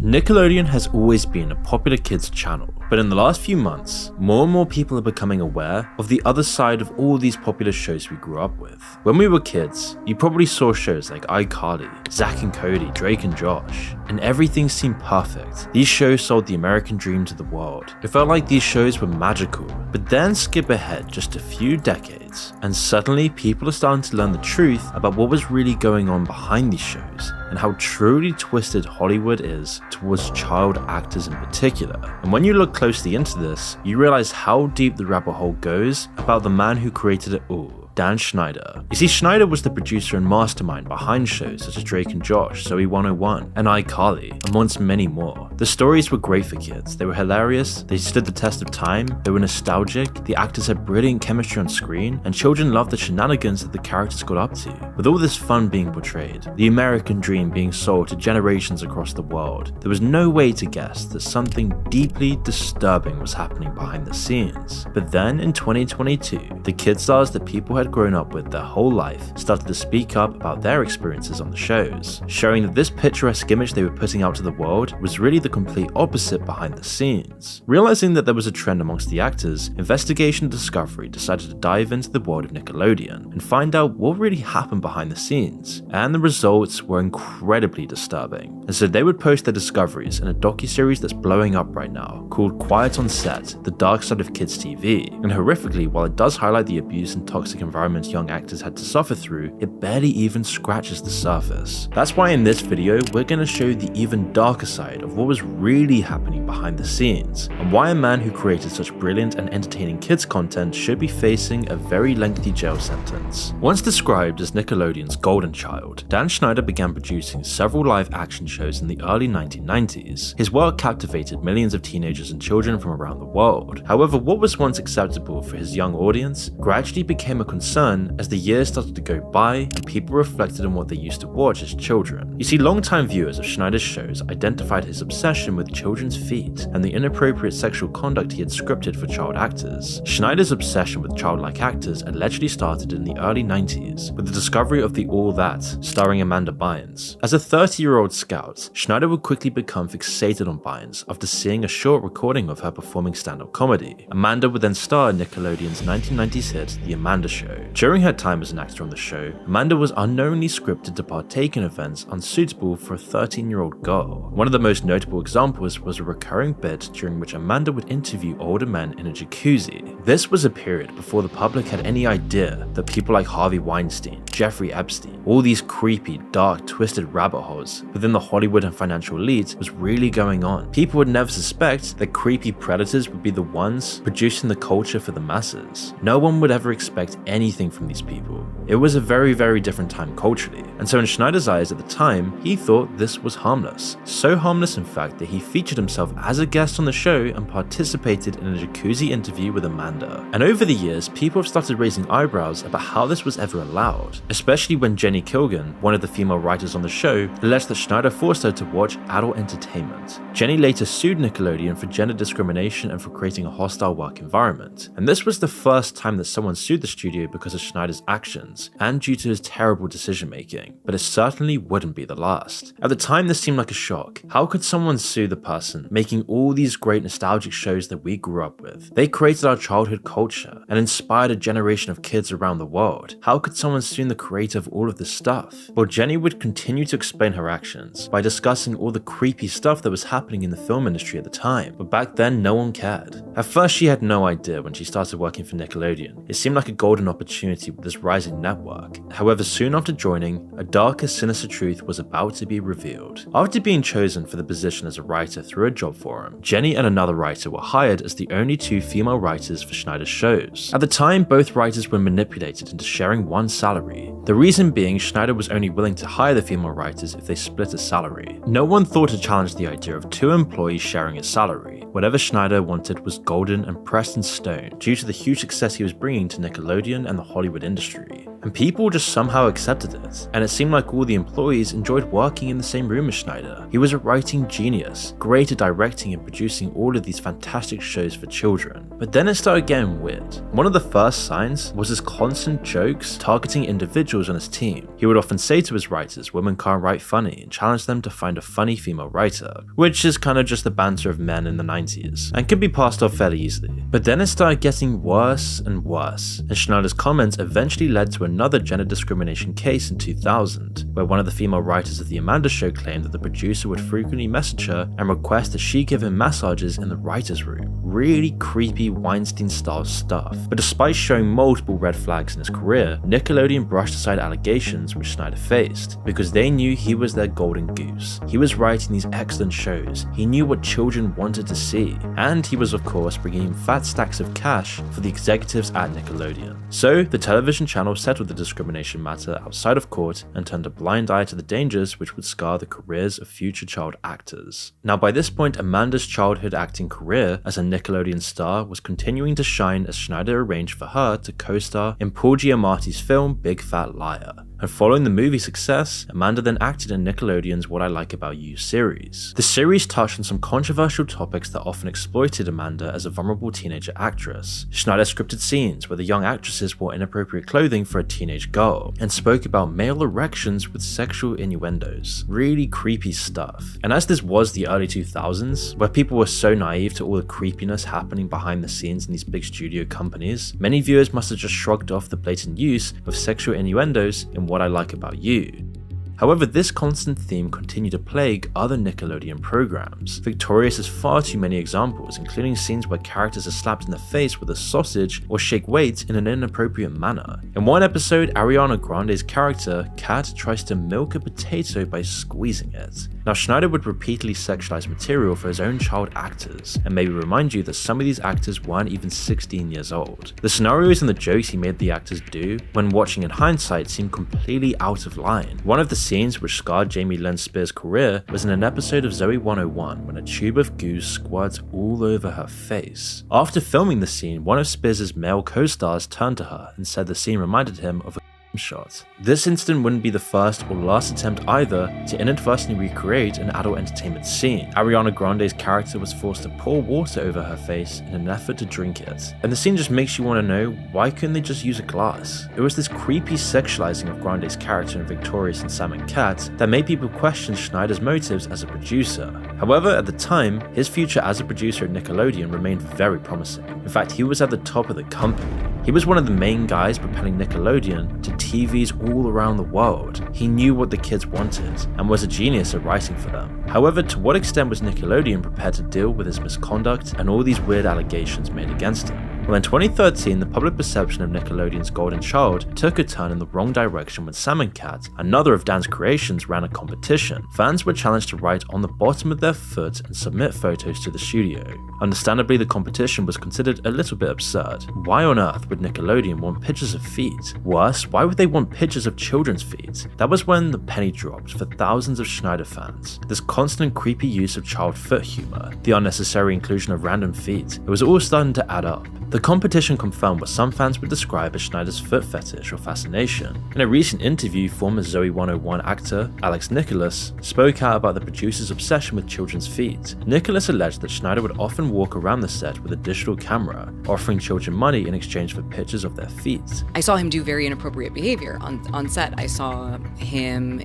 Nickelodeon has always been a popular kids channel, but in the last few months, more and more people are becoming aware of the other side of all these popular shows we grew up with. When we were kids, you probably saw shows like iCarly, Zack and Cody, Drake and Josh, and everything seemed perfect. These shows sold the American dream to the world. It felt like these shows were magical, but then skip ahead just a few decades, and suddenly people are starting to learn the truth about what was really going on behind these shows, and how truly twisted Hollywood is towards child actors in particular. And when you look closely into this, you realize how deep the rabbit hole goes about the man who created it all, Dan Schneider. You see, Schneider was the producer and mastermind behind shows such as Drake and Josh, Zoe 101, and iCarly, amongst many more. The stories were great for kids, they were hilarious, they stood the test of time, they were nostalgic, the actors had brilliant chemistry on screen, and children loved the shenanigans that the characters got up to. With all this fun being portrayed, the American dream being sold to generations across the world, there was no way to guess that something deeply disturbing was happening behind the scenes. But then in 2022, the kid stars that people had grown up with their whole life started to speak up about their experiences on the shows, showing that this picturesque image they were putting out to the world was really the complete opposite behind the scenes. Realizing that there was a trend amongst the actors, Investigation Discovery decided to dive into the world of Nickelodeon and find out what really happened behind the scenes, and the results were incredibly disturbing. And so they would post their discoveries in a docuseries that's blowing up right now called Quiet on Set: The Dark Side of Kids TV. And horrifically, while it does highlight the abuse and toxic environment young actors had to suffer through, it barely even scratches the surface. That's why in this video, we're going to show the even darker side of what was really happening behind the scenes, and why a man who created such brilliant and entertaining kids content should be facing a very lengthy jail sentence. Once described as Nickelodeon's golden child, Dan Schneider began producing several live action shows in the early 1990s. His work captivated millions of teenagers and children from around the world. However, what was once acceptable for his young audience gradually became a concern as the years started to go by and people reflected on what they used to watch as children. You see, longtime viewers of Schneider's shows identified his obsession with children's feet and the inappropriate sexual conduct he had scripted for child actors. Schneider's obsession with childlike actors allegedly started in the early 90s with the discovery of the All That, starring Amanda Bynes. As a 30-year-old scout, Schneider would quickly become fixated on Bynes after seeing a short recording of her performing stand-up comedy. Amanda would then star in Nickelodeon's 1990s hit, The Amanda Show. During her time as an actor on the show, Amanda was unknowingly scripted to partake in events unsuitable for a 13-year-old girl. One of the most notable examples was a recurring bit during which Amanda would interview older men in a jacuzzi. This was a period before the public had any idea that people like Harvey Weinstein, Jeffrey Epstein, all these creepy, dark, twisted rabbit holes within the Hollywood and financial elites was really going on. People would never suspect that creepy predators would be the ones producing the culture for the masses. No one would ever expect anything from these people. It was a very, very different time culturally, and so in Schneider's eyes at the time, he thought this was harmless. So harmless in fact that he featured himself as a guest on the show and participated in a jacuzzi interview with Amanda. And over the years, people have started raising eyebrows about how this was ever allowed, especially when Jenny Kilgan, one of the female writers on the show, alleged that Schneider forced her to watch adult entertainment. Jenny later sued Nickelodeon for gender discrimination and for creating a hostile work environment, and this was the first time that someone sued the studio because of Schneider's actions and due to his terrible decision making, but it certainly wouldn't be the last. At the time, this seemed like a shock. How could someone sue the person making all these great nostalgic shows that we grew up with? They created our childhood culture and inspired a generation of kids around the world. How could someone sue the creator of all of this stuff? Well, Jenny would continue to explain her actions by discussing all the creepy stuff that was happening in the film industry at the time, but back then no one cared. At first, she had no idea when she started working for Nickelodeon. It seemed like a golden opportunity with this rising network. However, soon after joining, a darker, sinister truth was about to be revealed. After being chosen for the position as a writer through a job forum, Jenny and another writer were hired as the only two female writers for Schneider's shows. At the time, both writers were manipulated into sharing one salary. The reason being, Schneider was only willing to hire the female writers if they split a salary. No one thought to challenge the idea of two employees sharing a salary. whatever Schneider wanted was golden and pressed in stone due to the huge success he was bringing to Nickelodeon and the Hollywood industry. And people just somehow accepted it, and it seemed like all the employees enjoyed working in the same room as Schneider. He was a writing genius, great at directing and producing all of these fantastic shows for children. But then it started getting weird. One of the first signs was his constant jokes targeting individuals on his team. He would often say to his writers, women can't write funny, and challenge them to find a funny female writer, which is kind of just the banter of men in the 90s, and could be passed off fairly easily. But then it started getting worse and worse, and Schneider's comments eventually led to another gender discrimination case in 2000, where one of the female writers of The Amanda Show claimed that the producer would frequently message her and request that she give him massages in the writer's room. Really creepy Weinstein-style stuff. But despite showing multiple red flags in his career, Nickelodeon brushed aside allegations which Schneider faced, because they knew he was their golden goose. He was writing these excellent shows, he knew what children wanted to see, and he was of course bringing in fat stacks of cash for the executives at Nickelodeon. So the television channel settled the discrimination matter outside of court and turned a blind eye to the dangers which would scar the careers of future child actors. Now by this point, Amanda's childhood acting career as a Nickelodeon star was continuing to shine as Schneider arranged for her to co-star in Paul Giamatti's film Big Fat Liar. And following the movie's success, Amanda then acted in Nickelodeon's What I Like About You series. The series touched on some controversial topics that often exploited Amanda as a vulnerable teenager actress. Schneider scripted scenes where the young actresses wore inappropriate clothing for a teenage girl, and spoke about male erections with sexual innuendos. Really creepy stuff. And as this was the early 2000s, where people were so naive to all the creepiness happening behind the scenes in these big studio companies, many viewers must have just shrugged off the blatant use of sexual innuendos in What I Like About You. However, this constant theme continued to plague other Nickelodeon programs. Victorious has far too many examples, including scenes where characters are slapped in the face with a sausage or shake weights in an inappropriate manner. In one episode, Ariana Grande's character, Kat, tries to milk a potato by squeezing it. Now, Schneider would repeatedly sexualize material for his own child actors, and maybe remind you that some of these actors weren't even 16 years old. The scenarios and the jokes he made the actors do, when watching in hindsight, seem completely out of line. One of the scenes which scarred Jamie Lynn Spears' career was in an episode of Zoey 101 when a tube of goo squirts all over her face. After filming the scene, one of Spears' male co-stars turned to her and said the scene reminded him of a shot. This incident wouldn't be the first or last attempt either to inadvertently recreate an adult entertainment scene. Ariana Grande's character was forced to pour water over her face in an effort to drink it. And the scene just makes you want to know, why couldn't they just use a glass? It was this creepy sexualizing of Grande's character in Victorious and Sam and Cat that made people question Schneider's motives as a producer. However, at the time, his future as a producer at Nickelodeon remained very promising. In fact, he was at the top of the company. He was one of the main guys propelling Nickelodeon to TVs all around the world. He knew what the kids wanted and was a genius at writing for them. However, to what extent was Nickelodeon prepared to deal with his misconduct and all these weird allegations made against him? Well, in 2013, the public perception of Nickelodeon's golden child took a turn in the wrong direction when Sam and Cat, another of Dan's creations, ran a competition. Fans were challenged to write on the bottom of their foot and submit photos to the studio. Understandably, the competition was considered a little bit absurd. Why on earth would Nickelodeon want pictures of feet? Worse, why would they want pictures of children's feet? That was when the penny dropped for thousands of Schneider fans. This constant creepy use of child foot humor, the unnecessary inclusion of random feet, it was all starting to add up. The competition confirmed what some fans would describe as Schneider's foot fetish or fascination. In a recent interview, former Zoey 101 actor Alex Nicholas spoke out about the producer's obsession with children's feet. Nicholas alleged that Schneider would often walk around the set with a digital camera, offering children money in exchange for pictures of their feet. I saw him do very inappropriate behavior on set. I saw him,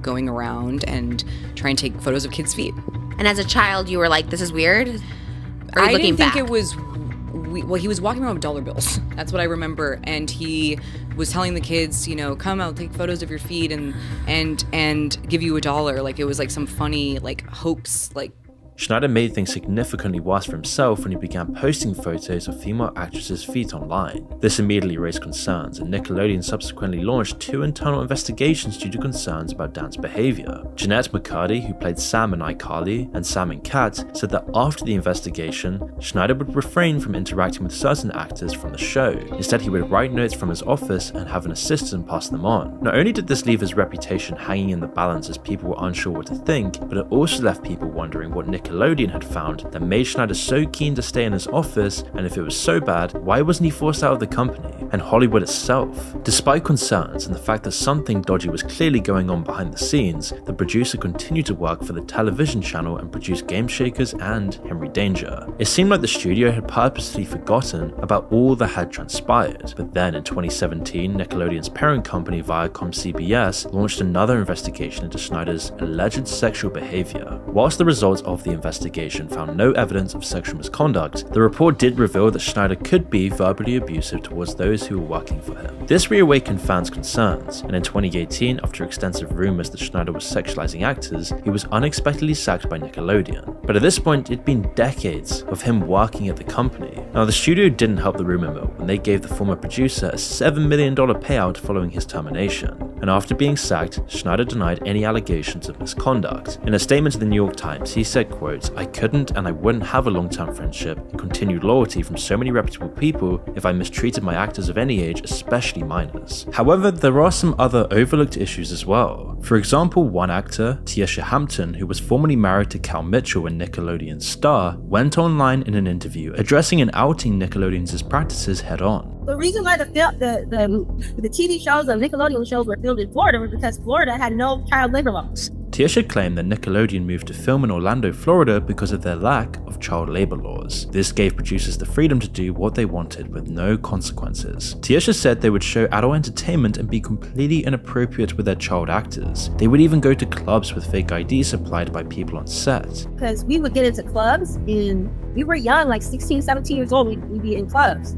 going around and trying to take photos of kids' feet. And as a child, you were like, this is weird? Or I looking didn't think back? it was. Well, he was walking around with dollar bills. That's what I remember. And he was telling the kids, come, I'll take photos of your feet and give you $1. Like it was like some funny hoax, Schneider made things significantly worse for himself when he began posting photos of female actresses' feet online. This immediately raised concerns, and Nickelodeon subsequently launched 2 internal investigations due to concerns about Dan's behavior. Jeanette McCurdy, who played Sam in iCarly and Sam in Cat, said that after the investigation, Schneider would refrain from interacting with certain actors from the show. Instead, he would write notes from his office and have an assistant pass them on. Not only did this leave his reputation hanging in the balance as people were unsure what to think, but it also left people wondering what Nickelodeon Nickelodeon had found that made Schneider so keen to stay in his office, and if it was so bad, why wasn't he forced out of the company? And Hollywood itself. Despite concerns and the fact that something dodgy was clearly going on behind the scenes, the producer continued to work for the television channel and produce Game Shakers and Henry Danger. It seemed like the studio had purposely forgotten about all that had transpired, but then in 2017, Nickelodeon's parent company Viacom CBS launched another investigation into Schneider's alleged sexual behavior. Whilst the results of the investigation found no evidence of sexual misconduct, the report did reveal that Schneider could be verbally abusive towards those who were working for him. This reawakened fans' concerns, and in 2018, after extensive rumors that Schneider was sexualizing actors, he was unexpectedly sacked by Nickelodeon. But at this point, it'd been decades of him working at the company. Now, the studio didn't help the rumor mill when they gave the former producer a $7 million payout following his termination. And after being sacked, Schneider denied any allegations of misconduct. In a statement to the New York Times, he said, quote, "I couldn't and I wouldn't have a long-term friendship and continued loyalty from so many reputable people if I mistreated my actors of any age, especially minors." However, there are some other overlooked issues as well. For example, one actor, Tiesha Hampton, who was formerly married to Cal Mitchell and Nickelodeon's Star, went online in an interview addressing and outing Nickelodeon's practices head-on. The reason why the TV shows and Nickelodeon shows were filmed in Florida was because Florida had no child labor laws. Tiesha claimed that Nickelodeon moved to film in Orlando, Florida because of their lack of child labor laws. This gave producers the freedom to do what they wanted with no consequences. Tiesha said they would show adult entertainment and be completely inappropriate with their child actors. They would even go to clubs with fake IDs supplied by people on set. Because we would get into clubs and we were young, like 16, 17 years old, we'd be in clubs.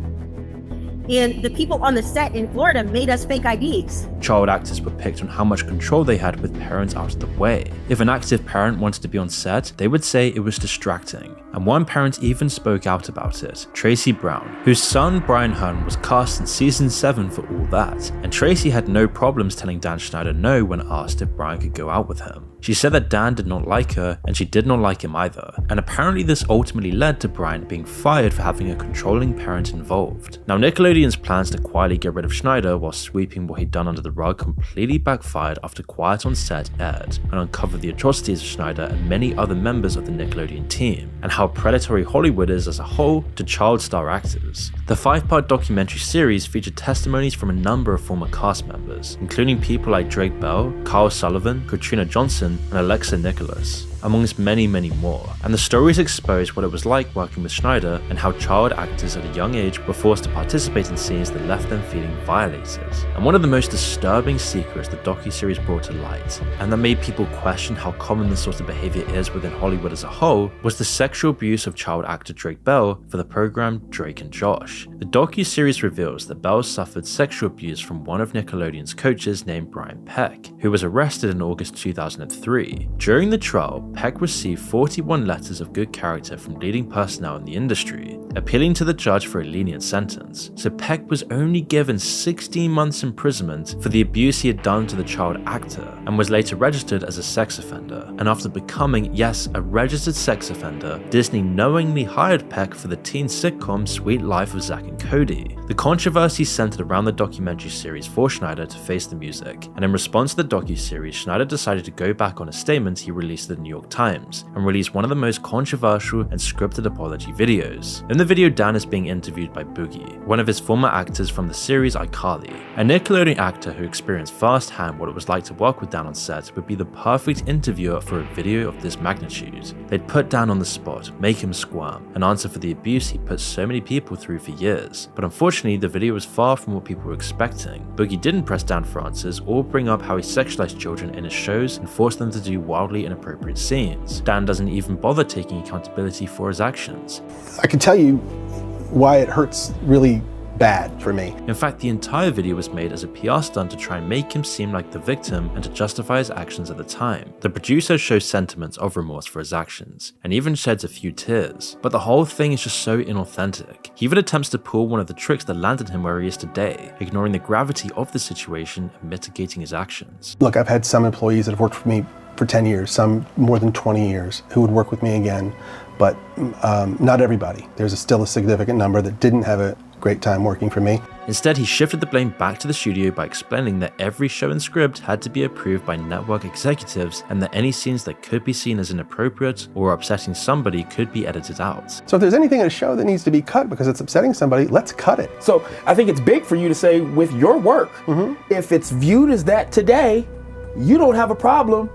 And the people on the set in Florida made us fake IDs. Child actors were picked on how much control they had with parents out of the way. If an active parent wanted to be on set, they would say it was distracting. And one parent even spoke out about it, Tracy Brown, whose son Brian Hearn was cast in season 7 for all that. And Tracy had no problems telling Dan Schneider no when asked if Brian could go out with him. She said that Dan did not like her, and she did not like him either, and apparently this ultimately led to Brian being fired for having a controlling parent involved. Now, Nickelodeon's plans to quietly get rid of Schneider while sweeping what he'd done under the rug completely backfired after Quiet on Set aired and uncovered the atrocities of Schneider and many other members of the Nickelodeon team, and how predatory Hollywood is as a whole to child star actors. The 5-part documentary series featured testimonies from a number of former cast members, including people like Drake Bell, Carl Sullivan, Katrina Johnson, and Alexa Nicholas, amongst many, many more. And the stories exposed what it was like working with Schneider and how child actors at a young age were forced to participate in scenes that left them feeling violated. And one of the most disturbing secrets the docuseries brought to light, and that made people question how common this sort of behavior is within Hollywood as a whole, was the sexual abuse of child actor Drake Bell for the program Drake and Josh. The docuseries reveals that Bell suffered sexual abuse from one of Nickelodeon's coaches named Brian Peck, who was arrested in August 2003. During the trial, Peck received 41 letters of good character from leading personnel in the industry, appealing to the judge for a lenient sentence. So Peck was only given 16 months imprisonment for the abuse he had done to the child actor, and was later registered as a sex offender. And after becoming, yes, a registered sex offender, Disney knowingly hired Peck for the teen sitcom Sweet Life of Zack and Cody. The controversy centered around the documentary series for Schneider to face the music, and in response to the docuseries, Schneider decided to go back on a statement he released at the New York Times and released one of the most controversial and scripted apology videos. In the video, Dan is being interviewed by Boogie, one of his former actors from the series iCarly. A Nickelodeon actor who experienced firsthand what it was like to work with Dan on set would be the perfect interviewer for a video of this magnitude. They'd put Dan on the spot, make him squirm, and answer for the abuse he put so many people through for years. But unfortunately, the video was far from what people were expecting. Boogie didn't press Dan for answers or bring up how he sexualized children in his shows and forced them to do wildly inappropriate scenes. Dan doesn't even bother taking accountability for his actions. I can tell you why it hurts really bad for me. In fact, the entire video was made as a PR stunt to try and make him seem like the victim and to justify his actions at the time. The producer shows sentiments of remorse for his actions, and even sheds a few tears. But the whole thing is just so inauthentic. He even attempts to pull one of the tricks that landed him where he is today, ignoring the gravity of the situation and mitigating his actions. Look, I've had some employees that have worked for me for 10 years, some more than 20 years, who would work with me again, but not everybody. There's still a significant number that didn't have a great time working for me. Instead, he shifted the blame back to the studio by explaining that every show and script had to be approved by network executives and that any scenes that could be seen as inappropriate or upsetting somebody could be edited out. So if there's anything in a show that needs to be cut because it's upsetting somebody, let's cut it. So I think it's big for you to say with your work, if it's viewed as that today, you don't have a problem.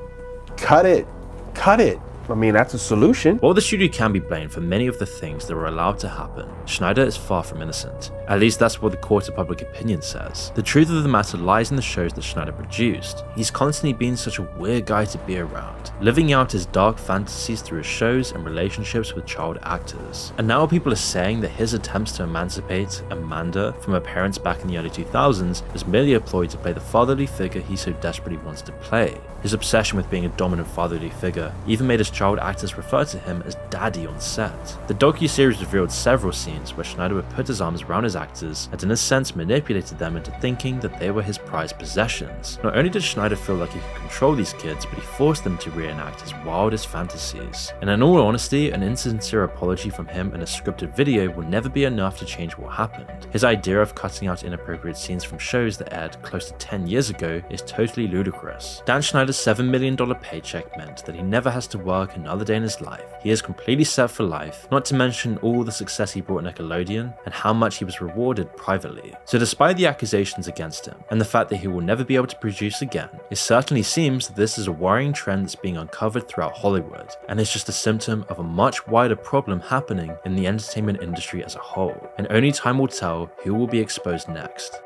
Cut it. Cut it. I mean, that's a solution. While the studio can be blamed for many of the things that were allowed to happen, Schneider is far from innocent. At least that's what the court of public opinion says. The truth of the matter lies in the shows that Schneider produced. He's constantly been such a weird guy to be around, living out his dark fantasies through his shows and relationships with child actors. And now people are saying that his attempts to emancipate Amanda from her parents back in the early 2000s was merely a ploy to play the fatherly figure he so desperately wants to play. His obsession with being a dominant fatherly figure even made his child actors refer to him as daddy on set. The docu-series revealed several scenes where Schneider would put his arms around his actors and in a sense manipulated them into thinking that they were his prized possessions. Not only did Schneider feel like he could control these kids, but he forced them to reenact his wildest fantasies. And in all honesty, an insincere apology from him in a scripted video will never be enough to change what happened. His idea of cutting out inappropriate scenes from shows that aired close to 10 years ago is totally ludicrous. Dan Schneider's $7 million paycheck meant that he never has to work another day in his life. He is completely set for life, not to mention all the success he brought Nickelodeon and how much he was rewarded privately. So despite the accusations against him and the fact that he will never be able to produce again, it certainly seems that this is a worrying trend that's being uncovered throughout Hollywood, and it's just a symptom of a much wider problem happening in the entertainment industry as a whole. And only time will tell who will be exposed next.